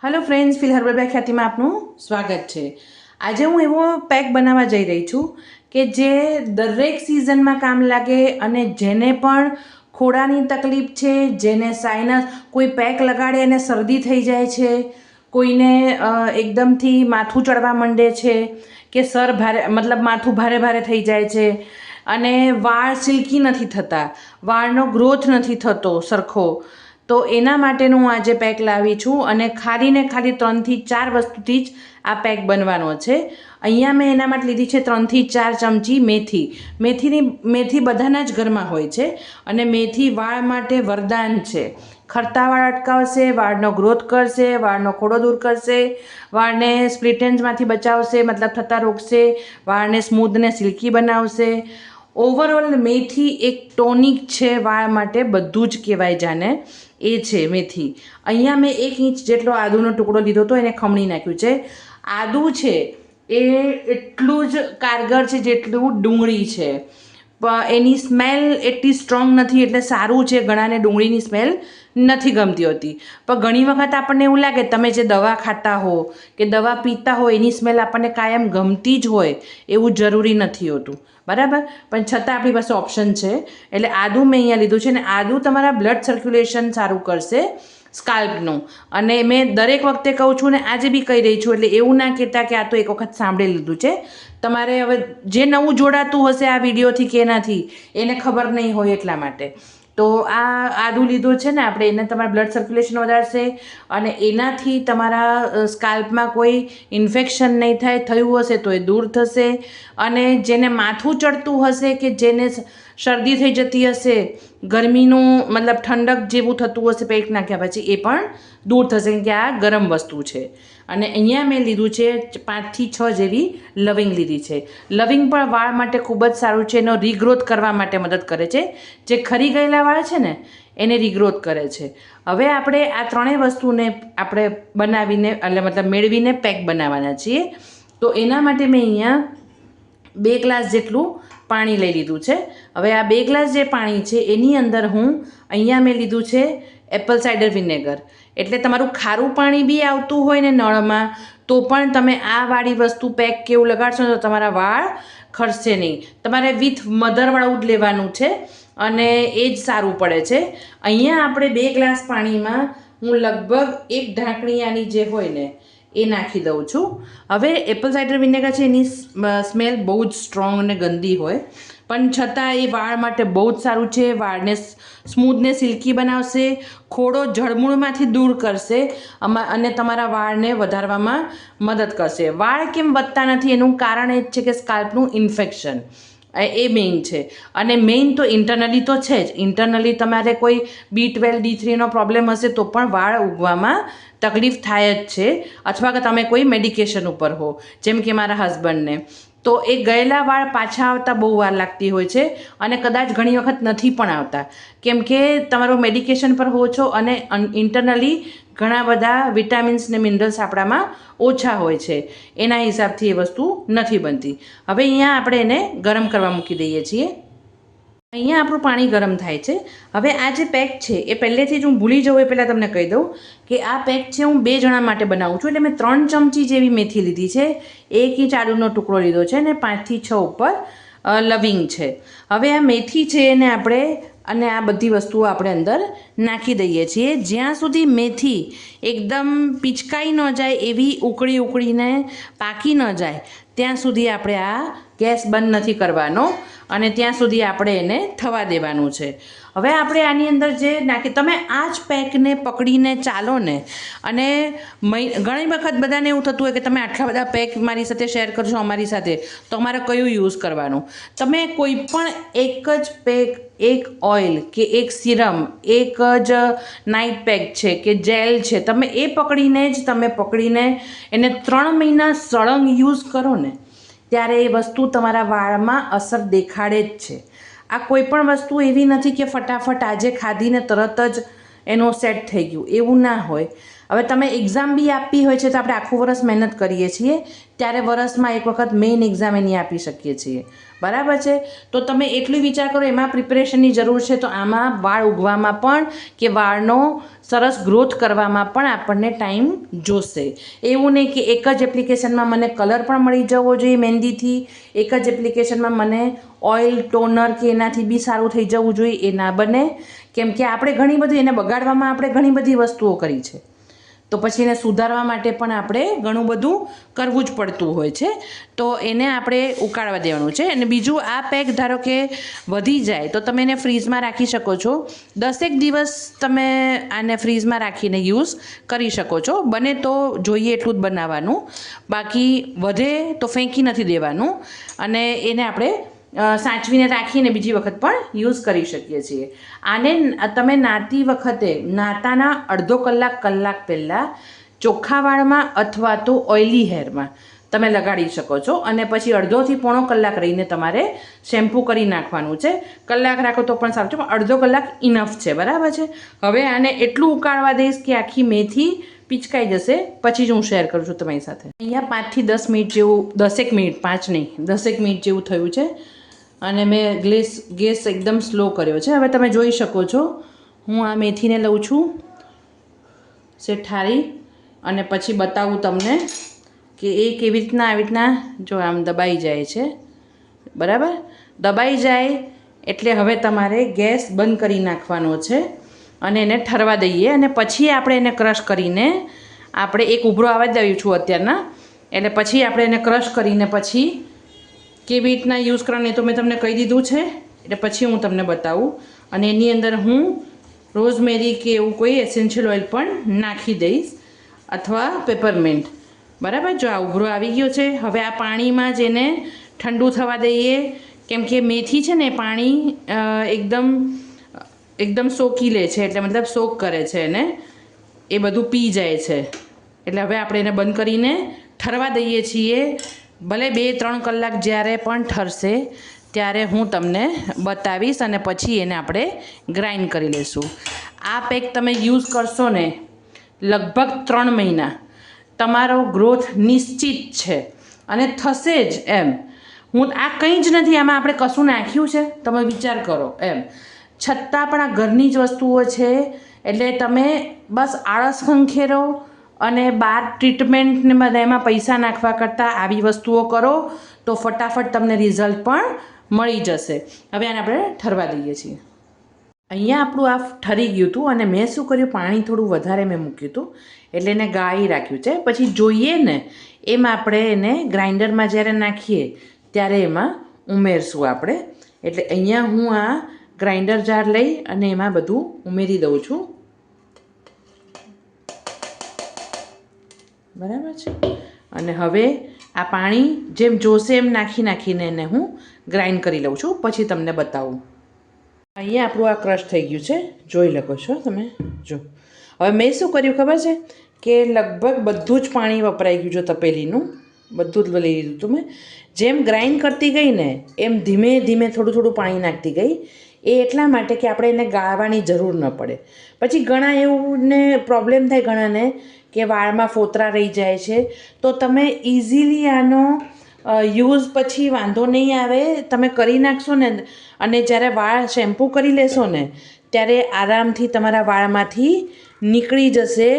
Hello friends, feel herbal by ખ્યાતિમાં આપનું સ્વાગત છે। આજે હું એવો પેક બનાવવા જઈ રહી છું કે જે દરેક સિઝનમાં કામ લાગે અને જેને પણ ખોડાની તકલીફ છે, જેને સાઇનસ, કોઈ પેક લગાડે અને શરદી થઈ જાય છે, કોઈને એકદમથી માથું ચડવા માંડે છે કે સર ભારે મતલબ માથું ભારે ભારે થઈ જાય છે અને વાળ સિલ્કી નથી થતા, વાળનો ગ્રોથ નથી થતો સરખો, તો એના માટેનું હું આજે પેક લાવી છું અને ખાલી 3થી 4 વસ્તુથી જ આ પેક બનવાનો છે। અહીંયા મેં એના માટે લીધી છે 3થી 4 ચમચી મેથી। મેથી બધાના જ ઘરમાં હોય છે અને મેથી વાળ માટે વરદાન છે। ખરતા વાળ અટકાવશે, વાળનો ગ્રોથ કરશે, વાળનો ખોડો દૂર કરશે, વાળને સ્પ્લિટ એન્ડ્સમાંથી બચાવશે, મતલબ થતાં રોકશે, વાળને સ્મૂધ ને સિલ્કી બનાવશે। ઓવરઓલ મેથી એક ટોનિક છે વાળ માટે, બધું જ કહેવાય જાને એ છે મેથી। અહીંયા મેં 1 ઇંચ જેટલો આદુનો ટુકડો લીધો હતો, એને ખમણી નાખ્યું છે। આદુ છે એ એટલું જ કારગર છે જેટલું ડુંગળી છે, એની સ્મેલ એટલી સ્ટ્રોંગ નથી એટલે સારું છે। ઘણાને ડુંગળીની સ્મેલ નથી ગમતી હોતી, પણ ઘણી વખત આપણને એવું લાગે, તમે જે દવા ખાતા હો કે દવા પીતા હો એની સ્મેલ આપણને કાયમ ગમતી જ હોય એવું જરૂરી નથી હોતું, બરાબર? પણ છતાં આપણી પાસે ઓપ્શન છે એટલે આદુ મેં અહીંયા લીધું છે ને આદુ તમારા બ્લડ સર્ક્યુલેશન સારું કરશે સ્કાલ્પનું। અને મેં દરેક વખતે કહું છું ને આજે બી કહી રહી છું, એટલે એવું ના કહેતા કે આ તો એક વખત સાંભળી લીધું છે। તમારે હવે જે નવું જોડાતું હશે આ વિડીયોથી કે એનાથી, એને ખબર નહીં હોય એટલા માટે। તો આ આદુ લીધું છે ને આપણે, એને તમારા બ્લડ સર્ક્યુલેશન વધારશે અને એનાથી તમારા સ્કાલ્પમાં કોઈ ઇન્ફેક્શન નહીં થાય, થયું હશે તો એ દૂર થશે। અને જેને માથું ચડતું હશે કે જેને શરદી થઈ જતી હશે, ગરમીનું મતલબ ઠંડક જેવું થતું હશે પેક નાખ્યા પછી, એ પણ દૂર થશે કે આ ગરમ વસ્તુ છે। અને અહીંયા મેં લીધું છે 5 થી 6 જેવી લવિંગ લીધી છે। લવિંગ પણ વાળ માટે ખૂબ જ સારું છે, એનો રીગ્રોથ કરવા માટે મદદ કરે છે। જે ખરી ગયેલા વાળ છે ને એને રીગ્રોથ કરે છે। હવે આપણે આ ત્રણેય વસ્તુને આપણે બનાવીને એટલે મતલબ મેળવીને પેક બનાવવાના છીએ। તો એના માટે મેં અહીંયા 2 ગ્લાસ જેટલું પાણી લઈ લીધું છે। હવે આ 2 ગ્લાસ જે પાણી છે એની અંદર હું અહીંયા મેં લીધું છે એપલ સાઇડર વિનેગર। એટલે તમારું ખારું પાણી બી આવતું હોય ને નળમાં તો પણ તમે આ વાળી વસ્તુ પેક કેવું લગાડશો તો તમારા વાળ ખરશે નહીં। તમારે વિથ મધરવાળું જ લેવાનું છે અને એ જ સારું પડે છે। અહીંયા આપણે 2 ગ્લાસ પાણીમાં હું લગભગ 1 ઢાંકણી આની જે હોય ને એ નાખી દઉં છું। હવે એપલ સાઇડર વિનેગર છે એની સ્મેલ બહુ જ સ્ટ્રોંગ અને ગંદી હોય, પણ છતાં એ વાળ માટે બહુ જ સારું છે। વાળને સ્મૂધને સિલ્કી બનાવશે, ખોડો જળમૂળમાંથી દૂર કરશે અને તમારા વાળને વધારવામાં મદદ કરશે। વાળ કેમ વધતા નથી એનું કારણ એ જ છે કે સ્કાલ્પનું ઇન્ફેક્શન, એ મેઇન છે। અને મેઇન તો ઇન્ટરનલી તો છે જ, ઇન્ટરનલી તમારે કોઈ B12 D3નો પ્રોબ્લેમ હશે તો પણ વાળ ઉગવામાં તકલીફ થાય જ છે, અથવા કે તમે કોઈ મેડિકેશન ઉપર હો, જેમ કે મારા હસબન્ડને, તો એ ગયેલા વાળ પાછા આવતા બહુ વાર લાગતી હોય છે અને કદાચ ઘણી વખત નથી પણ આવતા, કેમ કે તમારું મેડિકેશન પર હો છો અને ઇન્ટરનલી ઘણા બધા વિટામિન્સ ને મિનરલ્સ આપણામાં ઓછા હોય છે, એના હિસાબથી એ વસ્તુ નથી બનતી। હવે અહીંયા આપણે એને ગરમ કરવા મૂકી દઈએ છીએ। અહીંયા આપણું પાણી ગરમ થાય છે। હવે આ જે પેક છે એ પહેલેથી જ હું ભૂલી જાઉં એ પહેલાં તમને કહી દઉં કે આ પેક છે હું 2 જણા માટે બનાવું છું, એટલે મેં 3 ચમચી જેવી મેથી લીધી છે, 1 ઇંચ આદુનો ટુકડો લીધો છે અને 5 થી 6 ઉપર લવિંગ છે। હવે આ મેથી છે એને આપણે અને આ બધી વસ્તુઓ આપણે અંદર નાખી દઈએ છીએ। જ્યાં સુધી મેથી એકદમ પીચકાઈ ન જાય, એવી ઉકળીને પાકી ન જાય ત્યાં સુધી આપણે આ ગેસ બંધ નથી કરવાનો અને ત્યાં સુધી આપણે એને થવા દેવાનું છે। હવે આપણે આની અંદર જે નાખી, તમે આ જ પેકને પકડીને ચાલો ને, અને ઘણી વખત બધાને એવું થતું હોય કે તમે આટલા બધા પેક મારી સાથે શેર કરશો અમારી સાથે, તો અમારે કયું યુઝ કરવાનું? તમે કોઈ પણ એક જ પેક, એક ઓઇલ કે એક સિરમ, એક જ નાઇટ પેક છે કે જેલ છે, તમે એ પકડીને એને 3 મહિના સળંગ યુઝ કરો ને ત્યારે એ વસ્તુ તમારા વાળમાં અસર દેખાડે જ છે। આ કોઈ પણ વસ્તુ એવી નથી કે ફટાફટ આજે ખાધીને તરત જ એનો સેટ થઈ ગયું, એવું ના હોય। હવે તમે એક્ઝામ બી આપવી હોય છે તો આપણે આખું વરસ મહેનત કરીએ છીએ, ત્યારે વરસમાં એક વખત મેઇન એક્ઝામ એની આપી શકીએ છીએ, બરાબર છે. તો તમે એટલું વિચાર કરો એમાં પ્રિપેરેશનની જરૂર છે, તો આમાં વાળ ઉગવામાં પણ કે વાળનો સરસ ગ્રોથ કરવામાં પણ આપણને ટાઈમ જોશે. એવું નહીં કે એક જ એપ્લિકેશનમાં મને કલર પણ મળી જવો જોઈએ મહેંદીથી, એક જ એપ્લિકેશનમાં મને ઓઇલ ટોનર કે એનાથી બી સારું થઈ જવું જોઈએ, એ ના બને. કેમ કે આપણે ઘણી બધી એને બગાડવામાં આપણે ઘણી બધી વસ્તુઓ કરી છે, તો પછી એને સુધારવા માટે પણ આપણે ઘણું બધું કરવું જ પડતું હોય છે. તો એને આપણે ઉકાળવા દેવાનું છે. અને બીજું, આ પેક ધારો કે વધી જાય તો તમે એને ફ્રીઝમાં રાખી શકો છો. 10 દિવસ તમે આને ફ્રીઝમાં રાખીને યુઝ કરી શકો છો. બને તો જોઈએ એટલું જ બનાવવાનું, બાકી વધે તો ફેંકી નથી દેવાનું, અને એને આપણે સાચવીને રાખીને બીજી વખત પણ યુઝ કરી શકીએ છીએ. આને તમે નાતી વખતે નાતાના અડધો કલાક પહેલાં ચોખ્ખા વાળમાં અથવા તો ઓઇલી હેરમાં તમે લગાડી શકો છો, અને પછી અડધોથી પોણો કલાક રહીને તમારે શેમ્પૂ કરી નાખવાનું છે. કલાક રાખો તો પણ સારું છે, પણ અડધો કલાક ઇનફ છે, બરાબર છે. હવે આને એટલું ઉકાળવા દઈશ કે આખી મેથી પિચકાઈ જશે, પછી જ હું શેર કરું છું તમારી સાથે. અહીંયા 5 થી 10 મિનિટ જેવું, 10 મિનિટ, 5 નહીં 10 મિનિટ જેવું થયું છે, અને મેં ગેસ એકદમ સ્લો કર્યો છે. હવે તમે જોઈ શકો છો, હું આ મેથીને લઉં છું ઠારી, અને પછી બતાવું તમને કે એ કેવી રીતના આવી રીતના જો આમ દબાઈ જાય છે, બરાબર. દબાઈ જાય એટલે હવે તમારે ગેસ બંધ કરી નાખવાનો છે, અને એને ઠરવા દઈએ, અને પછી આપણે એને ક્રશ કરીને આપણે એક ઉભરો આવવા જ દઉં છું અત્યારના, એટલે પછી આપણે એને ક્રશ કરીને પછી કેવી રીતના યુઝ કરવાની તો મેં તમને કહી દીધું છે, એટલે પછી હું તમને બતાવું. અને એની અંદર હું રોઝમેરી કે એવું કોઈ એસેન્શિયલ ઓઇલ પણ નાખી દઈશ, અથવા પેપરમેન્ટ, બરાબર. જો આ ઉભરો આવી ગયો છે, હવે આ પાણીમાં જ એને ઠંડુ થવા દઈએ, કેમ કે મેથી છે ને પાણી એકદમ સોકી લે છે, એટલે મતલબ સોક કરે છે એને, એ બધું પી જાય છે. એટલે હવે આપણે એને બંધ કરીને ઠરવા દઈએ છીએ. ભલે 2-3 કલાક જ્યારે પણ ઠરશે ત્યારે હું તમને બતાવીશ, અને પછી એને આપણે ગ્રાઇન્ડ કરી લઈશું. આ પેક તમે યુઝ કરશો ને લગભગ 3 મહિના, તમારો ગ્રોથ નિશ્ચિત છે, અને થશે જ એમ. આ કંઈ જ નથી, આમાં આપણે કશું નાખ્યું છે તમે વિચાર કરો એમ, છતાં પણ આ ઘરની જ વસ્તુઓ છે. એટલે તમે બસ આળસ ખંખેરો અને બહાર ટ્રીટમેન્ટને બધા એમાં પૈસા નાખવા કરતાં આવી વસ્તુઓ કરો તો ફટાફટ તમને રિઝલ્ટ પણ મળી જશે. હવે આને આપણે ઠરવા દઈએ છીએ. અહીંયા આપણું આ ઠરી ગયું હતું, અને મેં શું કર્યું, પાણી થોડું વધારે મેં મૂક્યું હતું, એટલે એને ગાળી રાખ્યું છે. પછી જોઈએ ને એમ આપણે એને ગ્રાઇન્ડરમાં જ્યારે નાખીએ ત્યારે એમાં ઉમેરશું આપણે. એટલે અહીંયા હું આ ગ્રાઇન્ડર જાર લઈ અને એમાં બધું ઉમેરી દઉં છું, બરાબર છે. અને હવે આ પાણી જેમ જોશે એમ નાખીને એને હું ગ્રાઇન્ડ કરી લઉં છું, પછી તમને બતાવું. અહીંયા આપણું આ ક્રશ થઈ ગયું છે, જોઈ શકો છો તમે. જો હવે મેં શું કર્યું ખબર છે કે લગભગ બધું જ પાણી વપરાઈ ગયું છે તપેલીનું, બધું જ લઈ લીધું હતું મેં. જેમ ગ્રાઇન્ડ કરતી ગઈ ને એમ ધીમે ધીમે થોડું પાણી નાખતી ગઈ. એ એટલા માટે કે આપણે એને ગાળવાની જરૂર ન પડે. પછી ઘણા એવું ને પ્રોબ્લેમ થાય ઘણાને કે વાળમાં ફોતરા રહી જાય છે, તો તમે ઇઝીલી આનો યુઝ પછી વાંધો નહીં આવે, તમે કરી નાખશો ને, અને જ્યારે વાળ શેમ્પૂ કરી લેશો ને ત્યારે આરામથી તમારા વાળમાંથી નીકળી જશે,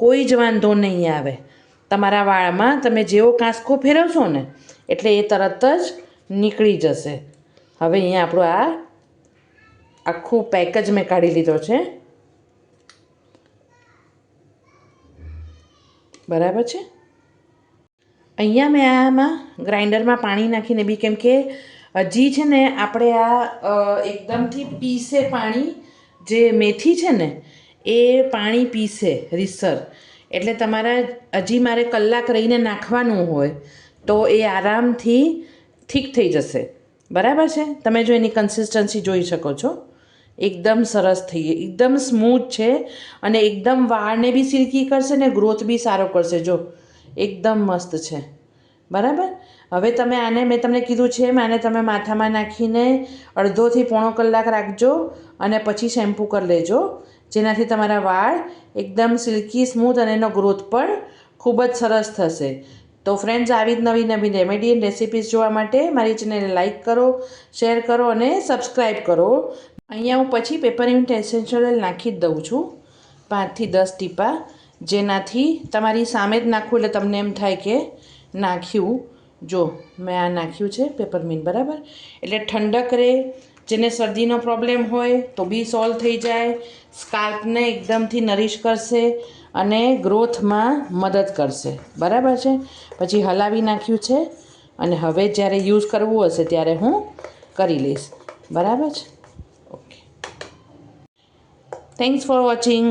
કોઈ જ વાંધો નહીં આવે તમારા વાળમાં. તમે જેવો કાંસકો ફેરવશો ને એટલે એ તરત જ નીકળી જશે. હવે અહીંયા આપણું આ આખું પેક જ મેં કાઢી લીધો છે, બરાબર છે. અહીંયા મેં આમાં ગ્રાઇન્ડરમાં પાણી નાખીને બી, કેમ કે હજી છે ને આપણે આ એકદમથી પીસે પાણી, જે મેથી છે ને એ પાણી પીસે રીસર, એટલે તમારે હજી મારે કલાક રહીને નાખવાનું હોય તો એ આરામથી ઠીક થઈ જશે, બરાબર છે. તમે જો એની કન્સિસ્ટન્સી જોઈ શકો છો, એકદમ સરસ થઈ ગઈ, એકદમ સ્મૂથ છે, અને એકદમ વાળને બી સિલ્કી કરશે ને ગ્રોથ બી સારો કરશે. જો એકદમ મસ્ત છે, બરાબર. હવે તમે આને, મેં તમને કીધું છે આને તમે માથામાં નાખીને અડધોથી પોણો કલાક રાખજો, અને પછી શેમ્પૂ કરી લેજો. જેનાથી તમારા વાળ એકદમ સિલ્કી સ્મૂથ અને એનો ગ્રોથ પણ ખૂબ જ સરસ થશે. તો ફ્રેન્ડ્સ, આવી જ નવી નવી રેમેડી એન્ડ રેસિપીઝ જોવા માટે મારી ચેનલને લાઇક કરો, શેર કરો અને સબસ્ક્રાઈબ કરો. અહીંયા હું પછી પેપરમિન્ટ એસેન્શિયલ ઓઇલ નાખી જ દઉં છું 5 થી 10 ટીપા, જેનાથી તમારી સામે જ નાખું એટલે તમને એમ થાય કે નાખ્યું. જો મેં આ નાખ્યું છે પેપરમિન્ટ, બરાબર, એટલે ઠંડક રહે. જેને શરદીનો પ્રોબ્લેમ હોય તો બી સોલ્વ થઈ જાય. સ્કાલ્પને એકદમથી નરિશ કરશે અને ગ્રોથમાં મદદ કરશે, બરાબર છે. પછી હલાવી નાખ્યું છે અને હવે જ્યારે યુઝ કરવું હશે ત્યારે હું કરી લઈશ, બરાબર છે. Okay, thanks for watching.